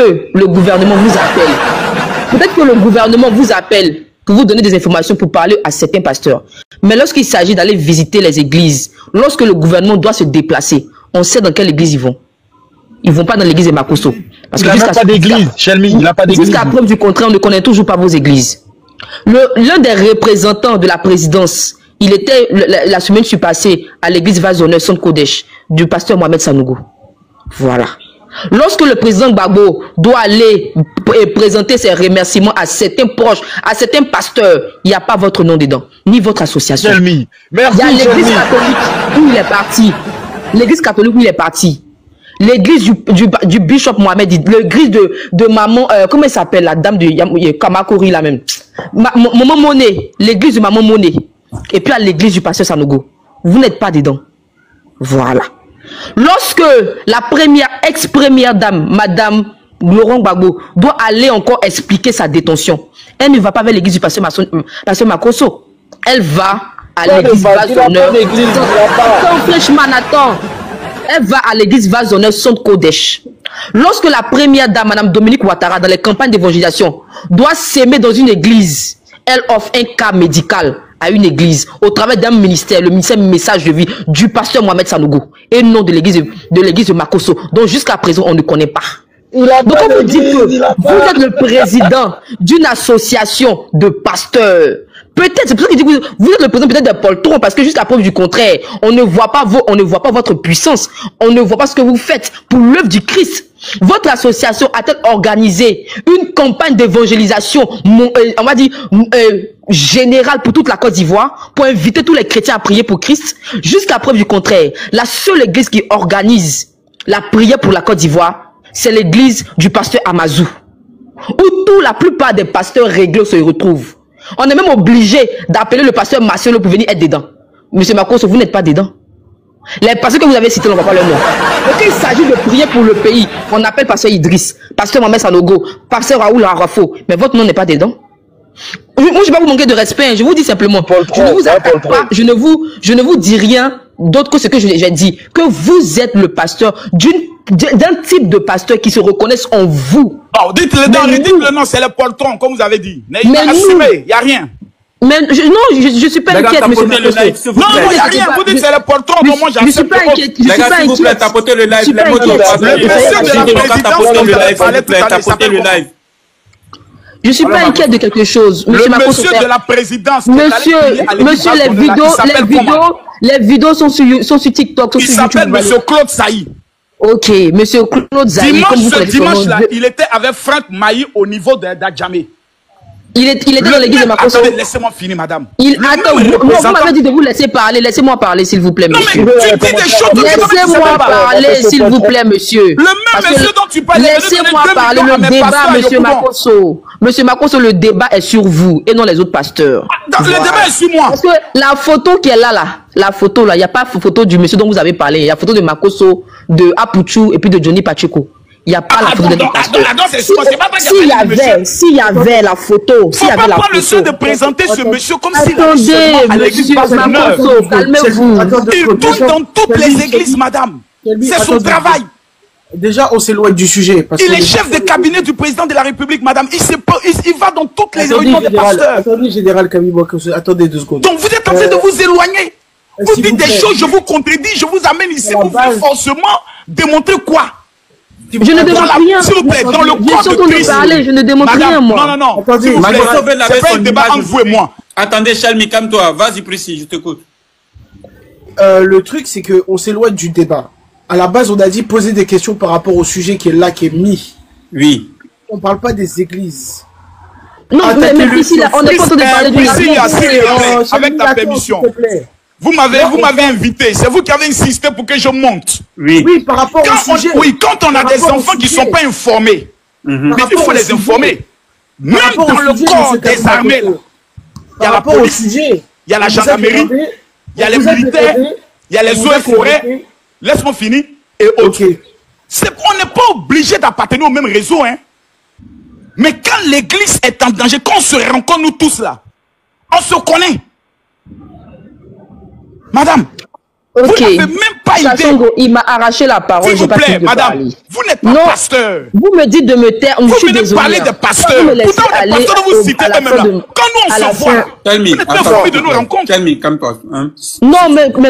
que le gouvernement vous appelle, peut-être que le gouvernement vous appelle pour vous donner des informations pour parler à certains pasteurs. Mais lorsqu'il s'agit d'aller visiter les églises, lorsque le gouvernement doit se déplacer, on sait dans quelle église ils vont. Ils ne vont pas dans l'église de Makosso. Parce il n'a pas d'église, Shelmy, il n'a pas d'église. Jusqu'à preuve du contraire, on ne connaît toujours pas vos églises. L'un des représentants de la présidence, il était la semaine passée à l'église Vaz-Honneur Centre Kodesh du pasteur Mohamed Sanogo. Voilà. Lorsque le président Gbagbo doit aller présenter ses remerciements à certains proches, à certains pasteurs, il n'y a pas votre nom dedans, ni votre association. Shelmy, merci. Il y a l'église catholique où il est parti. L'église catholique où il est parti. L'église du bishop Mohamed, l'église de maman, comment elle s'appelle, la dame de Kamakori là même. Maman Monet, l'église de maman Monet. Et puis à l'église du pasteur Sanogo. Vous n'êtes pas dedans. Voilà. Lorsque la ex-première dame, madame Laurent Gbagbo, doit aller encore expliquer sa détention, elle ne va pas vers l'église du pasteur Makosso. Elle va à l'église Vaz-Honneur. Elle va à l'église Vaz-Honneur Centre Kodesh. Lorsque la première dame, madame Dominique Ouattara, dans les campagnes d'évangélisation, doit s'aimer dans une église, elle offre un cas médical à une église au travers d'un ministère, le ministère Message de Vie du pasteur Mohamed Sanogo, et non de l'église de Makosso, dont jusqu'à présent on ne connaît pas. Donc on vous dit que vous êtes le président d'une association de pasteurs. Peut-être, c'est pour ça qu'il dit que vous êtes le président peut-être de poltron, parce que jusqu'à preuve du contraire, on ne voit pas votre puissance, on ne voit pas ce que vous faites pour l'œuvre du Christ. Votre association a-t-elle organisé une campagne d'évangélisation, on va dire, générale pour toute la Côte d'Ivoire, pour inviter tous les chrétiens à prier pour Christ? Jusqu'à preuve du contraire, la seule église qui organise la prière pour la Côte d'Ivoire, c'est l'église du pasteur Amazou, où la plupart des pasteurs réglés se retrouvent. On est même obligé d'appeler le pasteur Marcelo pour venir être dedans. Monsieur Makosso, vous n'êtes pas dedans. Les pasteurs que vous avez cités, on ne va pas leur nom. Donc il s'agit de prier pour le pays. On appelle pasteur Idriss, pasteur Mohamed Sanogo, pasteur Raoul Arafo. Mais votre nom n'est pas dedans. Moi, je ne vais pas vous manquer de respect. Je vous dis simplement, je ne vous attaque pas, je ne vous dis rien d'autre que ce que j'ai dit. Que vous êtes le pasteur d'un type de pasteur qui se reconnaissent en vous. Oh, dites-le non, c'est le poltron, comme vous avez dit. Mais assumez, il n'y a rien. Mais je suis pas inquiète, monsieur Makosso. Non, il n'y a rien. Vous dites c'est le poltron, moi j'accepte. Je suis pas inquiète. Je suis pas inquiète. S'il vous plaît, tapotez le live. Le monsieur de la présidence, tapotez le live. Je suis pas inquiète de quelque chose. Le monsieur de la présidence. Monsieur, les vidéos sont sur TikTok, il s'appelle monsieur Claude Saï. Ok, monsieur Claude Saï. Dimanche là, il était avec Franck Maï au niveau d'Adjamé. Il était dans l'église de Makosso. Attendez, laissez-moi finir, madame. Attends, vous m'avez dit de vous laisser parler. Laissez-moi parler, s'il vous plaît, monsieur. Non, mais tu dis des choses. Laissez-moi parler, s'il vous plaît, monsieur. Le même monsieur dont tu parles. Laissez-moi parler le débat, monsieur Makosso. Monsieur Makosso, le débat est sur vous et non les autres pasteurs. Le débat est sur moi. Parce que la photo qui est là, la photo là, il n'y a pas photo du monsieur dont vous avez parlé. Il y a photo de Makosso, de Apuchu et puis de Johnny Pacheco. Il n'y a pas la photo de s'il y avait la photo, s'il y avait la photo. Le soin de présenter ce monsieur comme s'il avait à l'église Makosso, calmez-vous. Il tourne dans toutes les églises, madame. C'est son travail. Déjà, on s'éloigne du sujet. Il est chef de cabinet du président de la République, madame. Il va dans toutes les réunions des pasteurs. Attendez, général Kamibou, attendez 2 secondes. Donc vous êtes en train de vous éloigner. Vous dites des choses, je vous contredis, je vous amène ici. Vous voulez forcément démontrer quoi? Je ne demande rien. S'il vous plaît, dans le corps de Christ. Je ne demande rien, moi. Non. Attendez, c'est pas un débat entre vous et moi. Attendez, Shelmy, calme-toi. Vas-y, précis, je t'écoute. Le truc, c'est qu'on s'éloigne du débat. À la base, on a dit poser des questions par rapport au sujet qui est là, qui est mis. Oui. On parle pas des églises. Non, mais ici, là, on est pas en train de parler d'une église. Avec ta permission. Vous m'avez invité. C'est vous qui avez insisté pour que je monte. Oui. Oui, par rapport au sujet. Oui, quand on a des enfants qui ne sont pas informés, mais il faut les informer. Même dans le corps des armées, il y a la police, il y a la gendarmerie, il y a les militaires, il y a les eaux et forêts. Laisse-moi finir. Et autres. On n'est pas obligé d'appartenir au même réseau. Hein. Mais quand l'église est en danger, quand on se rencontre nous tous là, on se connaît. Madame, Ok. Vous n'avez même pas idée. Kassongo, il m'a arraché la parole. S'il vous plaît, madame, vous n'êtes pas pasteur. Vous me dites de me taire. Vous venez parler de pasteurs. Pourtant, les pasteurs dont vous citez eux-mêmes là. Quand nous, on se voit, vous n'êtes pas informés de nos rencontres. Calme, calme-toi. Non,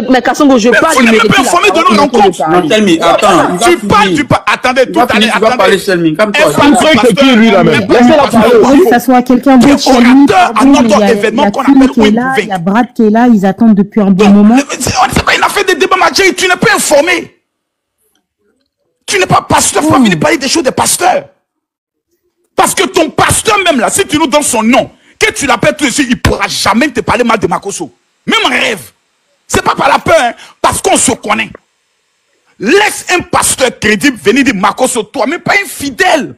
mais Kassongo, je parle. Vous n'êtes pas informés de nos rencontres. Non, Calme, attends. Tu parles. Attendez, tout à l'heure. Tu vas parler, Calme, calme-toi. C'est qui lui là même? Laissez-la parler. Que ça soit quelqu'un d'autre. À notre événement qu'on appelle où il y a Brad qui est là, ils attendent depuis un bon moment. C'est pas une affaire de débat, Madjé, tu n'es pas informé. Tu n'es pas pasteur, faut pas venir parler des choses des pasteurs. Parce que ton pasteur même là, si tu nous donnes son nom, que tu l'appelles tout de suite, il ne pourra jamais te parler mal de Makosso. Même en rêve. C'est pas par la peur, hein, parce qu'on se connaît. Laisse un pasteur crédible venir dire Makosso, toi, mais pas un fidèle.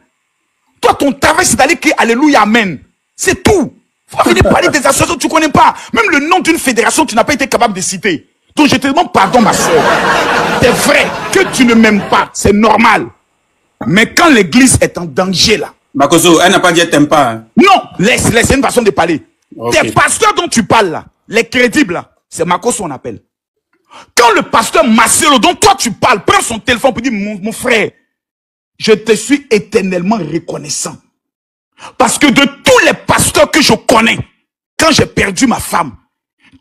Toi, ton travail, c'est d'aller crier Alléluia, Amen. C'est tout. Faut pas venir parler des associations que tu ne connais pas. Même le nom d'une fédération, tu n'as pas été capable de citer. Donc je te demande pardon, ma soeur. C'est vrai que tu ne m'aimes pas, c'est normal. Mais quand l'église est en danger là. Makosso, elle n'a pas dit elle t'aime pas. Hein. Non, laisse, c'est une façon de parler. Okay. Tes pasteurs dont tu parles là, les crédibles là, c'est Makosso on appelle. Quand le pasteur Marcelo dont toi tu parles, prend son téléphone pour dire mon frère, je te suis éternellement reconnaissant. Parce que de tous les pasteurs que je connais, quand j'ai perdu ma femme,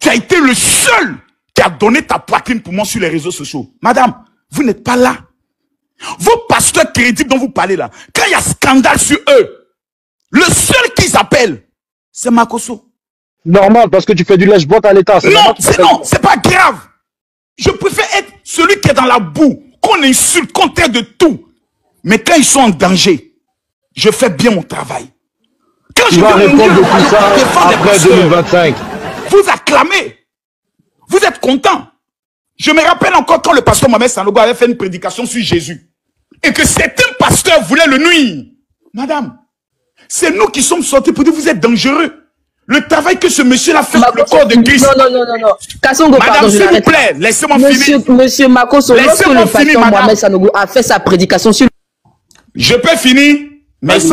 tu as été le seul qui a donné ta poitrine pour moi sur les réseaux sociaux. Madame, vous n'êtes pas là. Vos pasteurs crédibles dont vous parlez là, quand il y a scandale sur eux, le seul qu'ils appellent, c'est Makosso. Normal, parce que tu fais du lèche-botte à l'État. Non, c'est pas grave. Je préfère être celui qui est dans la boue, qu'on insulte, qu'on traite de tout. Mais quand ils sont en danger, je fais bien mon travail. Quand tu vas répondre de tout ça après 2025. Vous acclamez. Vous êtes content. Je me rappelle encore quand le pasteur Mohamed Sanogo avait fait une prédication sur Jésus. Et que certains pasteurs voulaient le nuire. Madame, c'est nous qui sommes sortis pour dire vous êtes dangereux. Le travail que ce monsieur-là fait pour le corps de Christ. Non. Kassongo, madame, s'il vous plaît, laissez-moi finir. Monsieur Makosso, lorsque le pasteur Mohamed Sanogo a fait sa prédication sur... Je peux finir? Merci.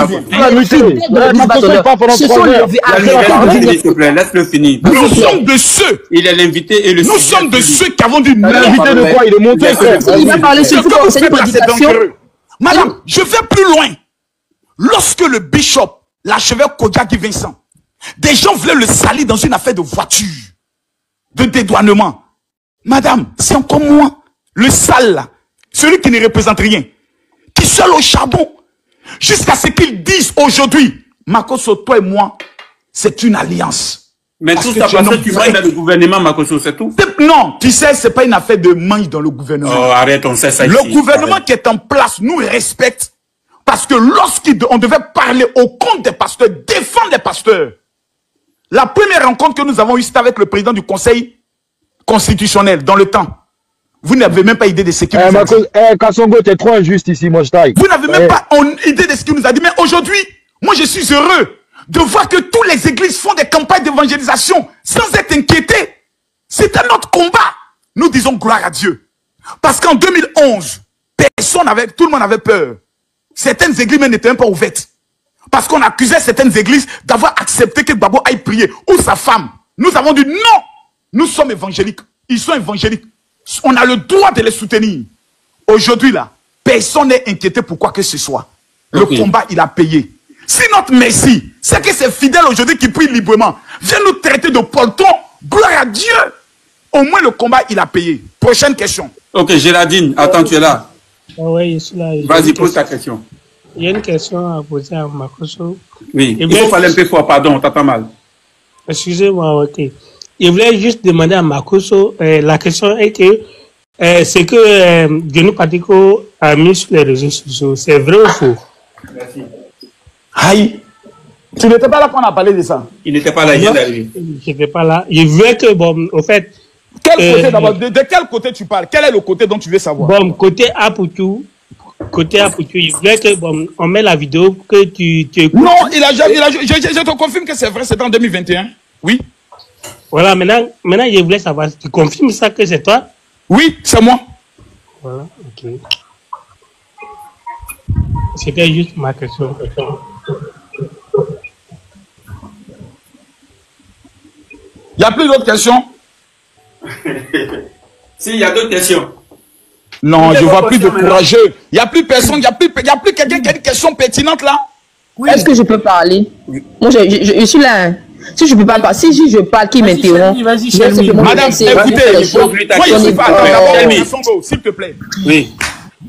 Laisse-le finir. Nous sommes de ceux. Il est l'invité et le. Nous sommes de ceux qui avons dit l'invité de quoi? Il est monté. Il va parler sur tout. C'est une prédication. Madame, je vais plus loin. Lorsque le bishop, l'archevêque Kodiaki Vincent, des gens voulaient le salir dans une affaire de voiture, de dédouanement. Madame, c'est encore moi, le sale là, celui qui ne représente rien, qui seul au charbon. Jusqu'à ce qu'ils disent aujourd'hui, Makosso, toi et moi, c'est une alliance. Mais tout ça parce que tu manges dans le gouvernement, Makosso, c'est tout? Non, tu sais, c'est pas une affaire de manche dans le gouvernement. Oh, arrête, on sait ça ici. Le gouvernement qui est en place nous respecte. Parce que lorsqu'on devait parler au compte des pasteurs, défendre les pasteurs, la première rencontre que nous avons eue, c'était avec le président du Conseil constitutionnel, dans le temps. Vous n'avez même pas idée de ce qu'il nous a dit. Kassongo, t'es trop injuste ici, moi je taille. Vous n'avez même pas idée de ce qu'il nous a dit. Mais aujourd'hui, moi je suis heureux de voir que toutes les églises font des campagnes d'évangélisation sans être inquiétées. C'était notre combat. Nous disons gloire à Dieu. Parce qu'en 2011, tout le monde avait peur. Certaines églises n'étaient même pas ouvertes. Parce qu'on accusait certaines églises d'avoir accepté que Gbagbo aille prier. Ou sa femme. Nous avons dit non. Nous sommes évangéliques. Ils sont évangéliques. On a le droit de les soutenir. Aujourd'hui, là, personne n'est inquiété pour quoi que ce soit. Le combat, il a payé. Si notre Messie, c'est que ces fidèles aujourd'hui qui prient librement, viennent nous traiter de poltron, gloire à Dieu. Au moins, le combat, il a payé. Prochaine question. Ok, Géraldine, attends, tu es là. Oui, je suis là. Vas-y, pose ta question. Il y a une question à poser à Makosso. Oui, il faut parler un peu fort, pardon, on t'entend mal. Excusez-moi, ok. Je voulais juste demander à Makosso, la question est que c'est que Denis Patiko a mis sur les réseaux sociaux, c'est vrai ou faux? Merci. Aïe, tu n'étais pas là quand on a parlé de ça? Il n'était pas là, il est arrivé. Je n'étais pas là. Je veux que, bon, au fait... Quel côté d'abord? De quel côté tu parles? Quel est le côté dont tu veux savoir? Bon, côté Aputu, je voulais que, bon, on met la vidéo que tu écoutes. Non, je te confirme que c'est vrai, c'est en 2021. Oui. Voilà, maintenant, je voulais savoir, tu confirmes ça que c'est toi? Oui, c'est moi. Voilà, ok. C'était juste ma question. Il n'y a plus d'autres questions? S'il y a d'autres questions. Non, je vois plus de courageux. Il n'y a plus personne, il n'y a plus quelqu'un qui a une question pertinente là. Oui. Est-ce que je peux parler? Moi, je suis là. Hein. Si je peux pas parler, si je parle, qui m'interrompt? Vas-y, madame, écoutez, moi je suis pas d'abord, s'il te plaît. Oui.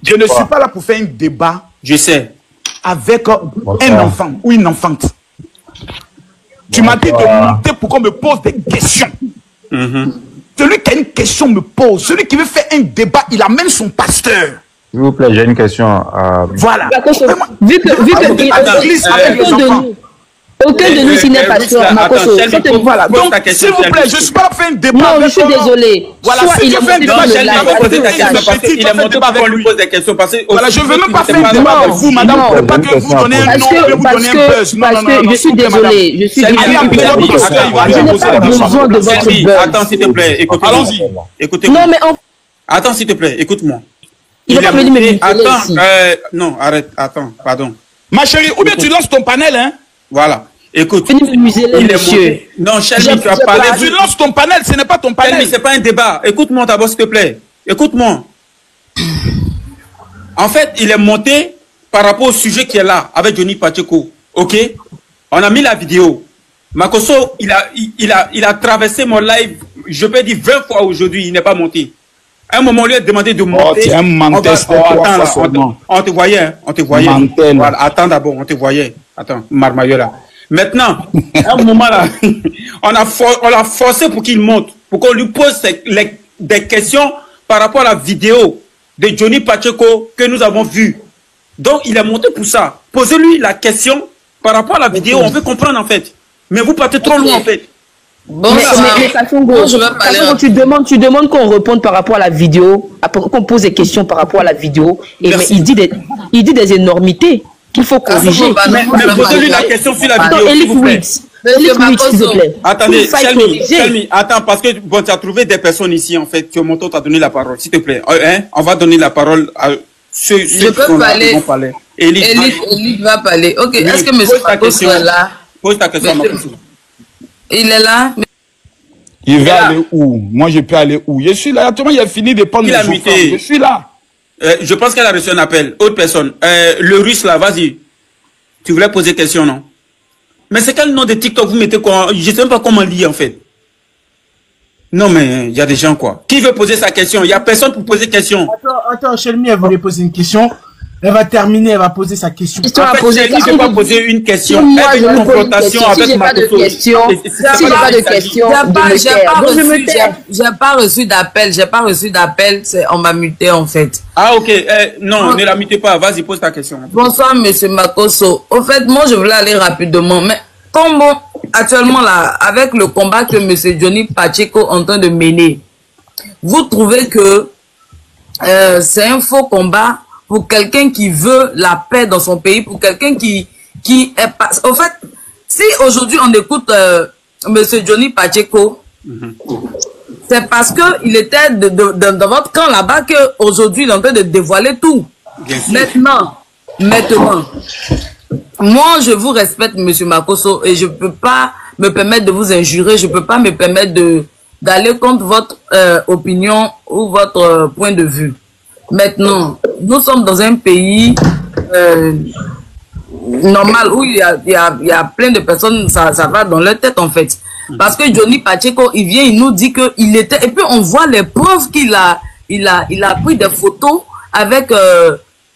Je ne suis pas là pour faire un débat. Je sais. Avec un enfant ou une enfante. Tu m'as dit de monter pour qu'on me pose des questions. Celui qui a une question me pose. Celui qui veut faire un débat, il amène son pasteur. S'il vous plaît, j'ai une question. Voilà. Vu que aucun de nous s'il n'est pas sûr, Makoso. Voilà. Donc, s'il vous plaît, je ne suis pas là pour faire un débat. Non, je suis désolé. Voilà, si tu fais un débat, il est monté pour qu'on lui pose des questions. Voilà, je ne veux même pas faire un débat avec vous, madame, pour pas que vous donnez un nom, vous donnez un buzz. Parce que je suis désolé. Je suis désolé. Je n'ai pas besoin de votre buzz. Attends, s'il te plaît, écoute-moi. Allons-y. Écoutez-moi. Non, mais attends, s'il te plaît, écoute-moi. Il va pas venir me attends, non, arrête, attends, pardon. Ma chérie, ou bien tu lances ton panel, hein? Voilà. Écoute, venez me museler, monsieur. Non, Shelby, tu as parlé. Tu lances ton panel, ce n'est pas ton panel. Shelby, c'est pas un débat. Écoute-moi d'abord, s'il te plaît. Écoute-moi. En fait, il est monté par rapport au sujet qui est là, avec Johnny Pacheco. Ok? On a mis la vidéo. Makoso, il a traversé mon live, je peux dire 20 fois aujourd'hui, il n'est pas monté. À un moment, on lui a demandé de monter. Oh, c'est un menteur, on te voyait, hein, on te voyait. Voilà, attends d'abord, on te voyait. Attends, Marmayola. Maintenant, à un moment là, on l'a forcé pour qu'il monte, pour qu'on lui pose des questions par rapport à la vidéo de Johnny Pacheco que nous avons vue. Donc, il est monté pour ça. Posez-lui la question par rapport à la vidéo, on veut comprendre en fait. Mais vous partez trop loin en fait. Bon, mais Kassongo, tu demandes qu'on réponde par rapport à la vidéo, qu'on pose des questions par rapport à la vidéo, et mais il dit des énormités qu'il faut corriger. Mais posez-lui la question sur la vidéo, s'il vous plaît. S'il vous plaît. Attendez, Shelby, attends, parce que bon, tu as trouvé des personnes ici, en fait, que Monto t'a donné la parole. S'il te plaît, hein, on va donner la parole à ceux qui vont parler. Élite va parler. Ok, est-ce que M. Makoso est là? Pose ta question à Makoso. Il est là. Il va aller où? Moi, je peux aller où? Je suis là. Actuellement, il a fini de prendre les enfants. Je suis là. Je pense qu'elle a reçu un appel. Autre personne. Le russe, là, vas-y. Tu voulais poser question, non? Mais c'est quel nom de TikTok vous mettez quoi? Je ne sais même pas comment lire, en fait. Non, mais il y a des gens, quoi. Qui veut poser sa question? Il n'y a personne pour poser question. Attends, Shelmy, elle voulait poser une question. Elle va terminer, elle va poser sa question. En fait, Shelmy ne peut pas poser une question. Moi, je une confrontation avec si j'ai pas de question, j'ai pas reçu d'appel, on m'a muté en fait. Ah ok, non, ne la mutez pas, vas-y, pose ta question. Bonsoir monsieur Makoso. Au fait, moi je voulais aller rapidement, mais comme actuellement là, avec le combat que monsieur Johnny Pacheco est en train de mener, vous trouvez que c'est un faux combat pour quelqu'un qui veut la paix dans son pays, pour quelqu'un qui est pas... Au fait, si aujourd'hui on écoute monsieur Johnny Pacheco, c'est parce qu'il était dans votre camp là-bas qu'aujourd'hui il est en train de dévoiler tout. Maintenant, moi je vous respecte monsieur Makoso et je ne peux pas me permettre de vous injurer, je ne peux pas me permettre d'aller contre votre opinion ou votre point de vue. Maintenant, nous sommes dans un pays normal où il y a plein de personnes, ça va dans leur tête en fait. Parce que Johnny Pacheco, il vient, il nous dit qu'il était... Et puis on voit les preuves qu'il a pris des photos avec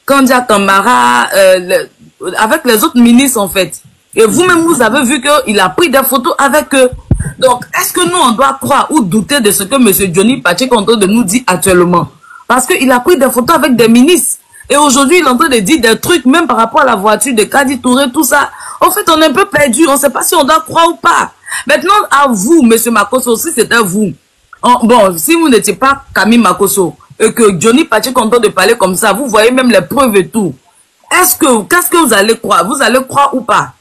Kandia Kamara, avec les autres ministres en fait. Et vous-même, vous avez vu qu'il a pris des photos avec eux. Donc, est-ce que nous, on doit croire ou douter de ce que M. Johnny Pacheco est en train de nous dire actuellement? Parce qu'il a pris des photos avec des ministres. Et aujourd'hui, il est en train de dire des trucs, même par rapport à la voiture de Kadi Touré, tout ça. En fait, on est un peu perdu. On ne sait pas si on doit croire ou pas. Maintenant, à vous, M. Makoso, si c'était vous. Bon, si vous n'étiez pas Camille Makoso, et que Johnny Pacheco est en train de parler comme ça, vous voyez même les preuves et tout. Qu'est-ce que vous allez croire? Vous allez croire ou pas?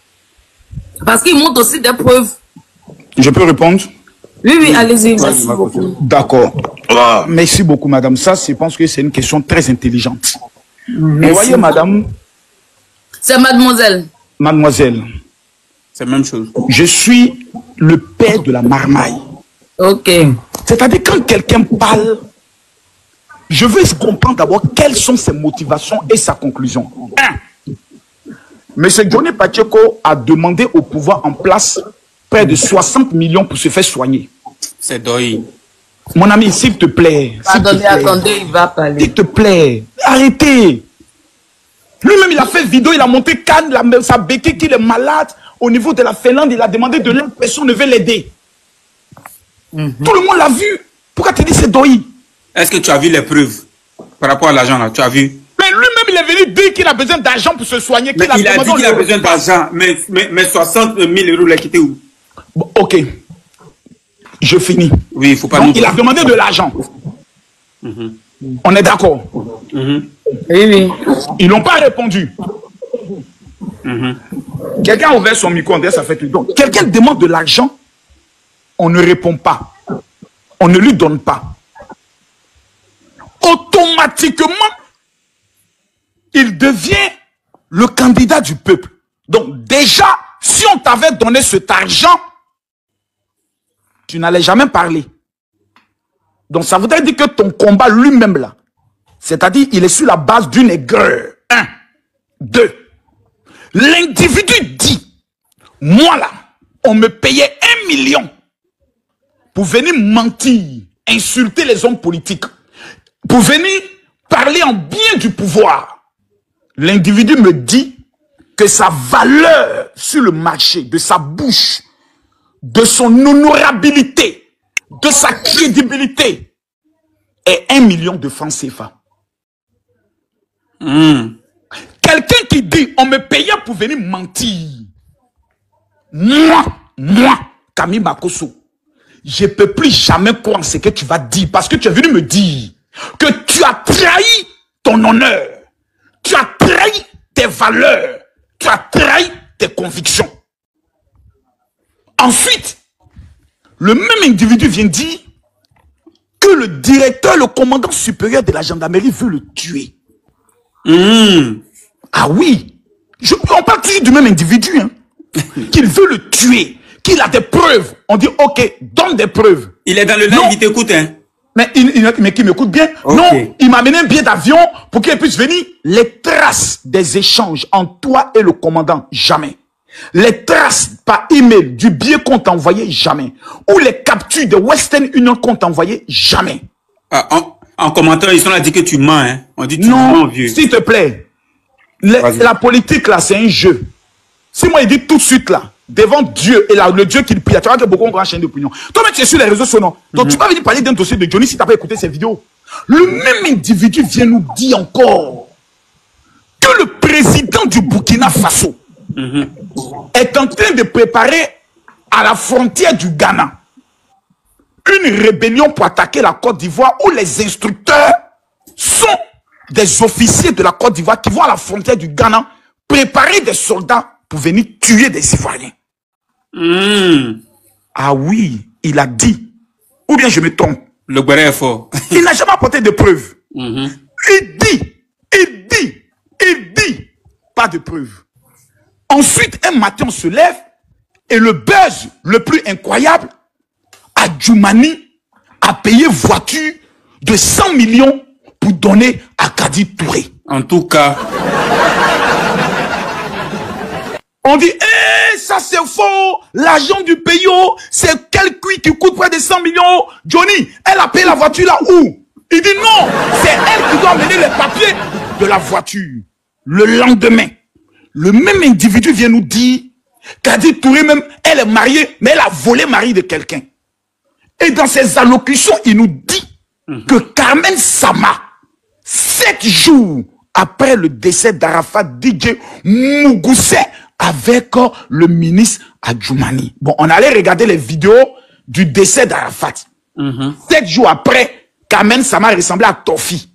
Parce qu'il montre aussi des preuves. Je peux répondre? Oui, allez-y. Merci beaucoup. D'accord. Merci beaucoup, madame. Ça, je pense que c'est une question très intelligente. Vous voyez, madame? C'est mademoiselle. Mademoiselle. C'est la même chose. Je suis le père de la marmaille. Ok. C'est-à-dire, quand quelqu'un parle, Je veux comprendre d'abord quelles sont ses motivations et sa conclusion. 1. M. Johnny Pacheco a demandé au pouvoir en place près de 60 millions pour se faire soigner. C'est Doyi. Mon ami, s'il te plaît. Attendez, il va parler. S'il te plaît, arrêtez. Lui-même, il a fait vidéo, il a monté Cannes, sa béquille qu'il est malade. Au niveau de la Finlande, il a demandé de l'aide, personne ne veut l'aider. Tout le monde l'a vu. Pourquoi tu dis c'est Doyi? Est-ce que tu as vu les preuves par rapport à l'argent là? Tu as vu? Mais lui-même, il est venu dire qu'il a besoin d'argent pour se soigner. Mais il a dit qu'il a besoin d'argent. Mais 60 000 euros, il a quitté où? Bon, ok. Je finis. Oui, il faut pas. Donc, il a demandé de l'argent. On est d'accord? Oui. Ils n'ont pas répondu. Quelqu'un a ouvert son micro, ça fait tout. Donc, quelqu'un demande de l'argent, on ne répond pas. On ne lui donne pas. Automatiquement, il devient le candidat du peuple. Donc, déjà, si on t'avait donné cet argent, tu n'allais jamais parler. Donc, ça voudrait dire que ton combat lui-même, là, c'est-à-dire, il est sur la base d'une aigreur. 1. 2. L'individu dit, moi là, on me payait 1 million pour venir mentir, insulter les hommes politiques, pour venir parler en bien du pouvoir. L'individu me dit que sa valeur sur le marché, de sa bouche, de son honorabilité, de sa crédibilité, est 1 million de francs CFA. Quelqu'un qui dit, on me payait pour venir mentir. Moi, Camille Makosso, je ne peux plus jamais croire en ce que tu vas dire parce que tu es venu me dire que tu as trahi ton honneur, tu as trahi tes valeurs, tu as trahi tes convictions. Ensuite, le même individu vient dire que le directeur, le commandant supérieur de la gendarmerie veut le tuer. Ah oui, on parle toujours du même individu, hein, qu'il veut le tuer, qu'il a des preuves. On dit, ok, donne des preuves. Il est dans le live, il t'écoute, hein. Mais qui m'écoute bien. Okay. Non, il m'a amené un billet d'avion pour qu'il puisse venir. Les traces des échanges entre toi et le commandant, jamais. Les traces par email du billet qu'on t'a envoyé, jamais. Ou les captures de Western Union qu'on t'a envoyé, jamais. En commentaire, ils sont là, dit que tu mens, hein. On dit tu mens, vieux. S'il te plaît. La politique, là, c'est un jeu. Si moi, il dit tout de suite, là, devant Dieu, et là, le Dieu qu'il prie, tu vois que beaucoup ont chaîne d'opinion. Toi-même, tu es sur les réseaux sociaux, non? Donc, tu vas venir parler d'un dossier de Johnny si tu n'as pas écouté ces vidéos. Le même individu vient nous dire encore que le président du Burkina Faso est en train de préparer à la frontière du Ghana une rébellion pour attaquer la Côte d'Ivoire où les instructeurs sont des officiers de la Côte d'Ivoire qui vont à la frontière du Ghana préparer des soldats pour venir tuer des Ivoiriens. Ah oui, il a dit. Ou bien je me trompe. Le béret est fort. Il n'a jamais apporté de preuves. Il dit. Pas de preuves. Ensuite, un matin, on se lève et le buzz le plus incroyable, Adjoumani a payé voiture de 100 millions pour donner à Kadi Touré. En tout cas. On dit, ça c'est faux, l'argent du pays, c'est quel cuit qui coûte près de 100 millions. Johnny, elle a payé la voiture là où? Il dit non, c'est elle qui doit amener les papiers de la voiture. Le lendemain, le même individu vient nous dire, Kadi Touré même, elle est mariée, mais elle a volé le mari de quelqu'un. Et dans ses allocutions, il nous dit que Carmen Sama, 7 jours après le décès d'Arafat, DJ Mougoussé avec le ministre Adjoumani. Bon, on allait regarder les vidéos du décès d'Arafat. 7 jours après, Carmen Sama ressemblait à Tofi.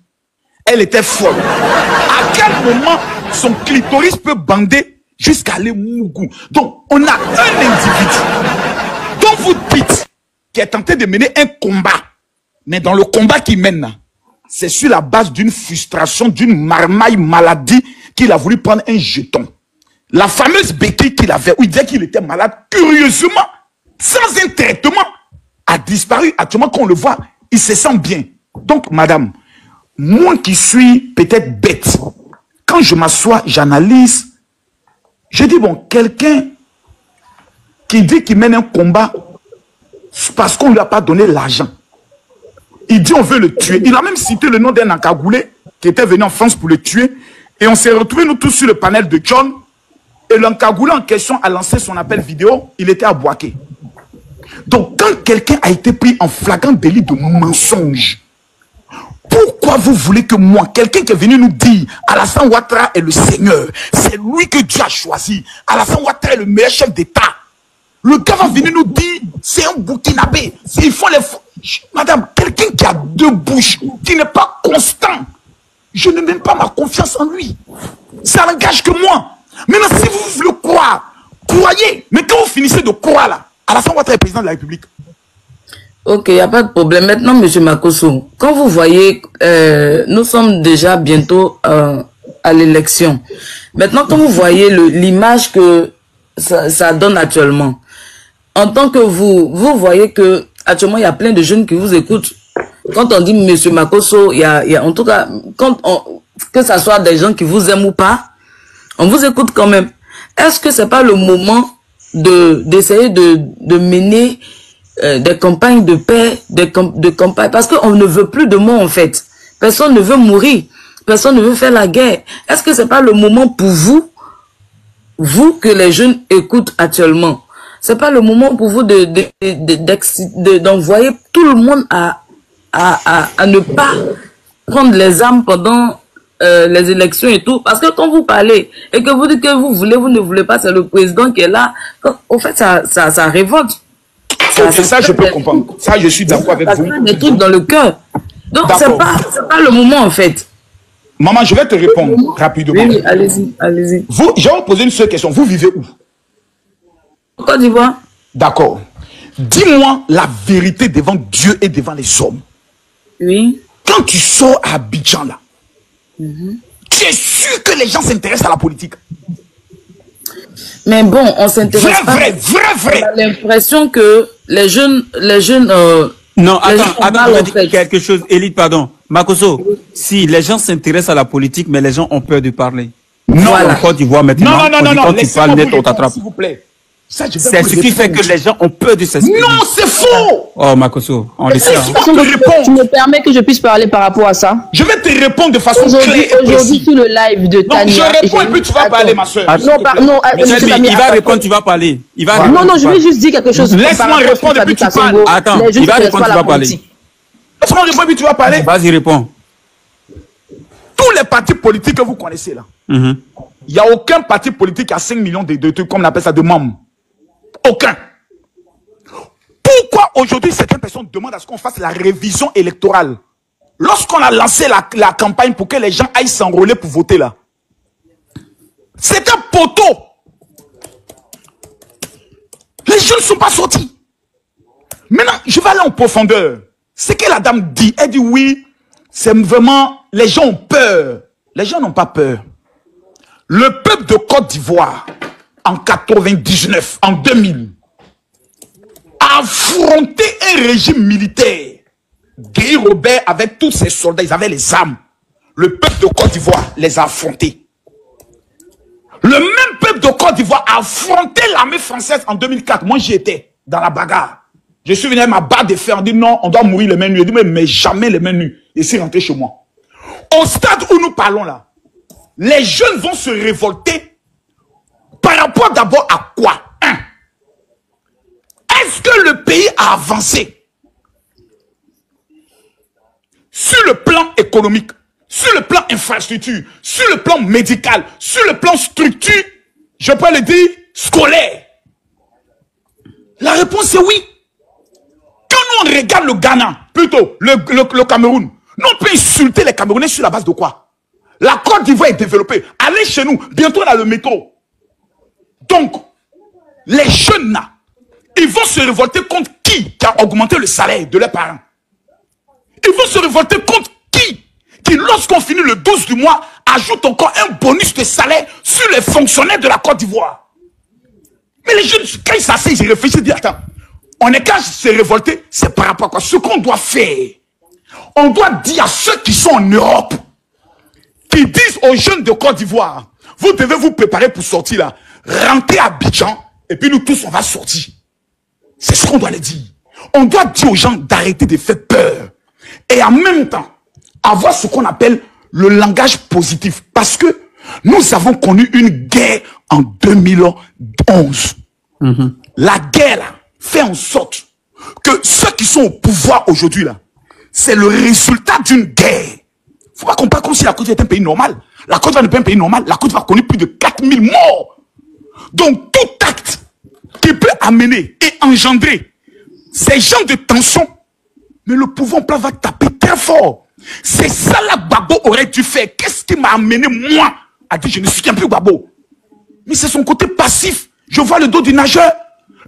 Elle était folle. À quel moment son clitoris peut bander jusqu'à aller Mougou? Donc, on a un individu dont vous dites qui est tenté de mener un combat. Mais dans le combat qu'il mène, c'est sur la base d'une frustration, d'une marmaille maladie qu'il a voulu prendre un jeton. La fameuse béquille qu'il avait, où il disait qu'il était malade, curieusement, sans un traitement, a disparu. Actuellement, quand on le voit, il se sent bien. Donc, madame, moi qui suis peut-être bête, quand je m'assois, j'analyse, je dis, bon, quelqu'un qui dit qu'il mène un combat parce qu'on ne lui a pas donné l'argent. Il dit on veut le tuer. Il a même cité le nom d'un encagoulé qui était venu en France pour le tuer. Et on s'est retrouvés nous tous sur le panel de John. Et l'encagoulé en question a lancé son appel vidéo. Il était à Boaké. Donc quand quelqu'un a été pris en flagrant délit de mensonge, pourquoi vous voulez que moi, quelqu'un qui est venu nous dire Alassane Ouattara est le Seigneur, c'est lui que Dieu a choisi, Alassane Ouattara est le meilleur chef d'État, le gars va venir nous dire c'est un Burkinabé, ils font les... Madame, quelqu'un qui a deux bouches, qui n'est pas constant, je ne mets pas ma confiance en lui. Ça n'engage que moi. Maintenant, si vous voulez croire, croyez. Mais quand vous finissez de croire là, Alassane Ouattara est président de la République. Ok, il n'y a pas de problème. Maintenant, M. Makosso, quand vous voyez, nous sommes déjà bientôt à l'élection. Maintenant, quand vous voyez l'image que ça donne actuellement, en tant que vous voyez que actuellement, il y a plein de jeunes qui vous écoutent. Quand on dit M. Makosso, il y a en tout cas, que ce soit des gens qui vous aiment ou pas, on vous écoute quand même. Est-ce que c'est pas le moment d'essayer de mener des campagnes de paix, des campagnes, parce qu'on ne veut plus de mort en fait. Personne ne veut mourir. Personne ne veut faire la guerre. Est-ce que c'est pas le moment pour vous que les jeunes écoutent actuellement? C'est pas le moment pour vous d'envoyer tout le monde à ne pas prendre les armes pendant les élections et tout. Parce que quand vous parlez et que vous dites que vous ne voulez pas, c'est le président qui est là. Au fait, ça révolte. Ça, je peux comprendre. Ça, je suis d'accord avec vous. Des trucs dans le cœur. Donc, c'est pas le moment, en fait. Maman, je vais te répondre rapidement. Oui, allez-y, allez-y. Je vais vous poser une seule question. Vous vivez où? Côte d'Ivoire. D'accord. Dis-moi la vérité devant Dieu et devant les hommes. Oui. Quand tu sors à Abidjan, là, tu es sûr que les gens s'intéressent à la politique? Mais bon, on s'intéresse pas. Vrai. On a l'impression que les jeunes. Non, attends, on a dit quelque chose. Élite, pardon. Makosso, si les gens s'intéressent à la politique, mais les gens ont peur de parler. Non, voilà. Quand tu vois maintenant, non, quand tu parles net, on t'attrape. S'il vous plaît. C'est ce qui fait que les gens ont peur de s'exprimer. Non, c'est faux. Oh, Makosso, on le sait. Tu me permets que je puisse parler par rapport à ça? Je vais te répondre de façon claire. Aujourd'hui, sur le live de Tania. Non, je réponds et puis tu vas parler, ma soeur. Non, il va répondre, tu vas parler. Non, je vais juste dire quelque chose. Laisse-moi répondre et puis tu parles. Attends, il va répondre, tu vas parler. Laisse-moi répondre et puis tu vas parler. Vas-y, réponds. Tous les partis politiques que vous connaissez là, il n'y a aucun parti politique qui a 5 millions de trucs, comme on appelle ça, de membres. Aucun. Pourquoi aujourd'hui certaines personnes demandent à ce qu'on fasse la révision électorale? Lorsqu'on a lancé la campagne pour que les gens aillent s'enrôler pour voter là, c'est un poteau. Les gens ne sont pas sortis. Maintenant, je vais aller en profondeur. Ce que la dame dit, elle dit oui, c'est vraiment, les gens ont peur. Les gens n'ont pas peur. Le peuple de Côte d'Ivoire, en 99, en 2000, a affronté un régime militaire. Guy Robert, avec tous ses soldats, ils avaient les armes. Le peuple de Côte d'Ivoire les a affrontés. Le même peuple de Côte d'Ivoire a affronté l'armée française en 2004. Moi, j'y étais, dans la bagarre. Je suis venu à ma barre de fer, on dit non, on doit mourir les mains nues. Je dis mais jamais les mains nues. Et c'est rentré chez moi. Au stade où nous parlons là, les jeunes vont se révolter par rapport d'abord à quoi? Est-ce que le pays a avancé sur le plan économique, sur le plan infrastructure, sur le plan médical, sur le plan structure, je peux le dire, scolaire? La réponse est oui. Quand nous on regarde le Ghana, plutôt le Cameroun, nous on peut insulter les Camerounais sur la base de quoi? La Côte d'Ivoire est développée. Allez chez nous, bientôt on a le métro. Donc, les jeunes là, ils vont se révolter contre qui a augmenté le salaire de leurs parents? Ils vont se révolter contre qui lorsqu'on finit le 12 du mois, ajoute encore un bonus de salaire sur les fonctionnaires de la Côte d'Ivoire. Mais les jeunes, quand ils s'asseyent, ils réfléchissent, ils disent, attends, on est qu'à se révolter, c'est par rapport à quoi? Ce qu'on doit faire, On doit dire à ceux qui sont en Europe, qui disent aux jeunes de Côte d'Ivoire, vous devez vous préparer pour sortir là. Rentrez à Abidjan, et puis nous tous, on va sortir. C'est ce qu'on doit leur dire. On doit dire aux gens d'arrêter de faire peur. Et en même temps, avoir ce qu'on appelle le langage positif. Parce que nous avons connu une guerre en 2011. La guerre là, fait en sorte que ceux qui sont au pouvoir aujourd'hui là, c'est le résultat d'une guerre. Faut pas qu'on parle comme si la Côte d'Ivoire était un pays normal. La Côte d'Ivoire n'est pas un pays normal. La Côte d'Ivoire a connu plus de 4000 morts. Donc tout acte qui peut amener et engendrer ces genres de tension, mais le pouvoir en place va taper très fort. C'est ça là que Gbagbo aurait dû faire. Qu'est-ce qui m'a amené moi à dire je ne soutiens plus Gbagbo? Mais c'est son côté passif. Je vois le dos du nageur.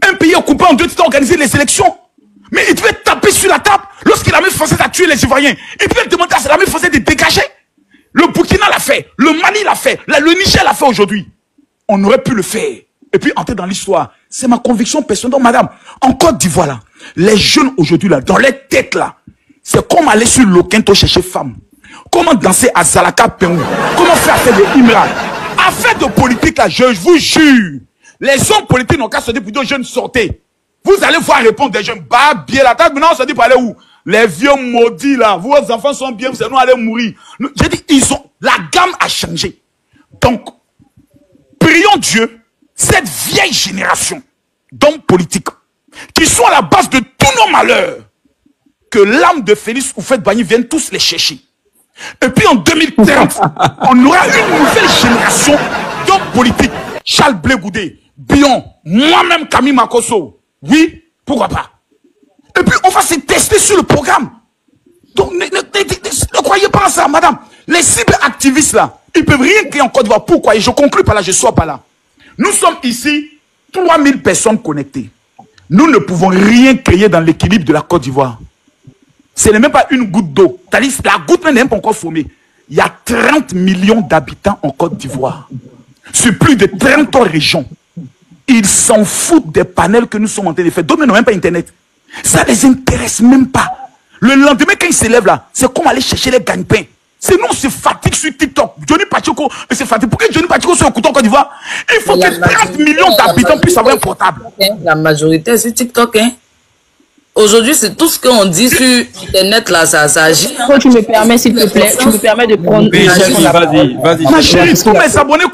Un pays occupé en deux temps organiser les élections. Mais il devait taper sur la table lorsque l'armée française a tué les Ivoiriens. Il devait demander à l'armée française de dégager. Le Burkina l'a fait, le Mali l'a fait, le Niger l'a fait aujourd'hui. On aurait pu le faire. Et puis entrer dans l'histoire. C'est ma conviction personnelle. Donc madame, en Côte d'Ivoire là, les jeunes aujourd'hui là, dans les têtes là, c'est comme aller sur l'Oquinto chercher femme. Comment danser à Zalaka Pérou. Comment faire affaire de Imran. Affaire de politique là, je vous jure. Les hommes politiques n'ont qu'à se dire plutôt jeunes sortez. Vous allez voir répondre des jeunes, bah bien la table, maintenant on se dit pour aller où? Les vieux maudits là, vos enfants sont bien, c'est nous allons mourir. J'ai dit, la gamme a changé. Donc, prions Dieu, cette vieille génération d'hommes politiques, qui sont à la base de tous nos malheurs, que l'âme de Félix Houphouët-Boigny vienne tous les chercher. Et puis en 2030, on aura une nouvelle génération d'hommes politiques. Charles Blé Goudé, Bion, moi-même Camille Makosso. Oui, pourquoi pas? Et puis on va se tester sur le programme. Donc ne croyez pas à ça, madame. Les cyberactivistes là, ils peuvent rien créer en Côte d'Ivoire. Pourquoi? Et je conclue par là, je ne sors pas là. Nous sommes ici, 3000 personnes connectées. Nous ne pouvons rien créer dans l'équilibre de la Côte d'Ivoire. Ce n'est même pas une goutte d'eau. C'est-à-dire la goutte n'est même pas encore formée. Il y a 30 millions d'habitants en Côte d'Ivoire. Sur plus de 30 régions. Ils s'en foutent des panels que nous sommes en train de faire. D'autres n'ont même pas Internet. Ça ne les intéresse même pas. Le lendemain, quand ils se lèvent là, c'est comme aller chercher les gagne-pains. C'est nous, on se fatigue sur TikTok. Johnny Pacheco se fatigue. Pourquoi Johnny Pacheco se écoute en Côte d'Ivoire? Il faut que 30 millions d'habitants puissent avoir un portable. La majorité, c'est TikTok, hein. Aujourd'hui, c'est tout ce qu'on dit sur Internet là, ça agit. Quand tu me permets, s'il te plaît, tu me permets de prendre. Vas-y. Ma chérie, tous mes abonnés